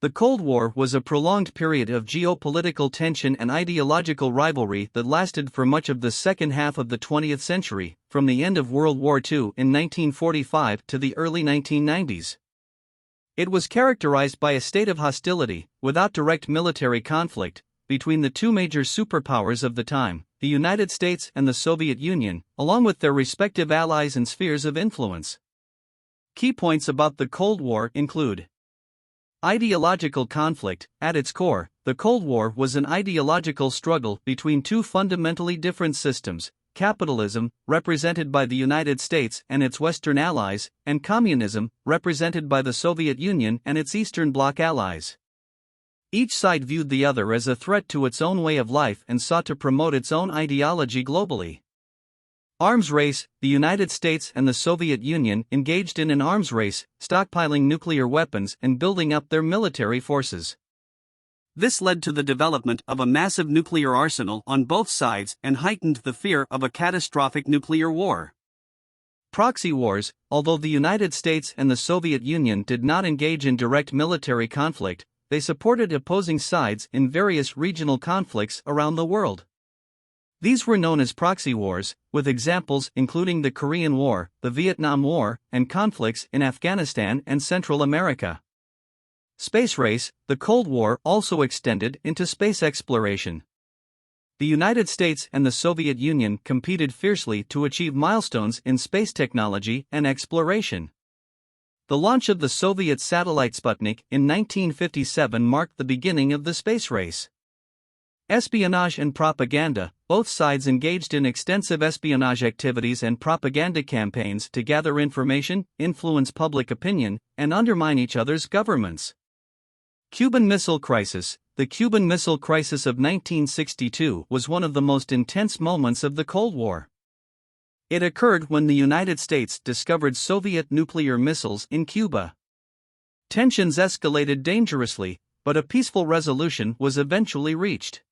The Cold War was a prolonged period of geopolitical tension and ideological rivalry that lasted for much of the second half of the 20th century, from the end of World War II in 1945 to the early 1990s. It was characterized by a state of hostility, without direct military conflict, between the two major superpowers of the time, the United States and the Soviet Union, along with their respective allies and spheres of influence. Key points about the Cold War include: ideological conflict. At its core, the Cold War was an ideological struggle between two fundamentally different systems: capitalism, represented by the United States and its Western allies, and communism, represented by the Soviet Union and its Eastern Bloc allies. Each side viewed the other as a threat to its own way of life and sought to promote its own ideology globally. Arms race. The United States and the Soviet Union engaged in an arms race, stockpiling nuclear weapons and building up their military forces. This led to the development of a massive nuclear arsenal on both sides and heightened the fear of a catastrophic nuclear war. Proxy wars. Although the United States and the Soviet Union did not engage in direct military conflict, they supported opposing sides in various regional conflicts around the world. These were known as proxy wars, with examples including the Korean War, the Vietnam War, and conflicts in Afghanistan and Central America. Space race. The Cold War also extended into space exploration. The United States and the Soviet Union competed fiercely to achieve milestones in space technology and exploration. The launch of the Soviet satellite Sputnik in 1957 marked the beginning of the space race. Espionage and propaganda. Both sides engaged in extensive espionage activities and propaganda campaigns to gather information, influence public opinion, and undermine each other's governments. Cuban Missile Crisis. The Cuban Missile Crisis of 1962 was one of the most intense moments of the Cold War. It occurred when the United States discovered Soviet nuclear missiles in Cuba. Tensions escalated dangerously, but a peaceful resolution was eventually reached.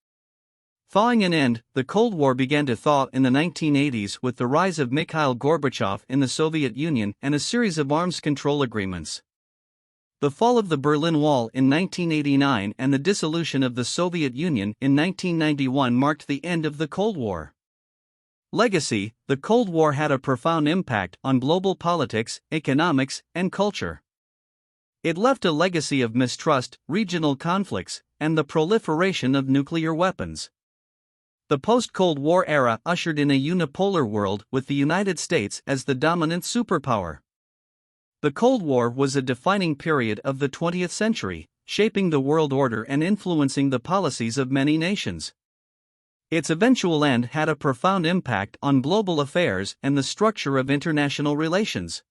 Thawing an end. The Cold War began to thaw in the 1980s with the rise of Mikhail Gorbachev in the Soviet Union and a series of arms control agreements. The fall of the Berlin Wall in 1989 and the dissolution of the Soviet Union in 1991 marked the end of the Cold War. Legacy. The Cold War had a profound impact on global politics, economics, and culture. It left a legacy of mistrust, regional conflicts, and the proliferation of nuclear weapons. The post-Cold War era ushered in a unipolar world with the United States as the dominant superpower. The Cold War was a defining period of the 20th century, shaping the world order and influencing the policies of many nations. Its eventual end had a profound impact on global affairs and the structure of international relations.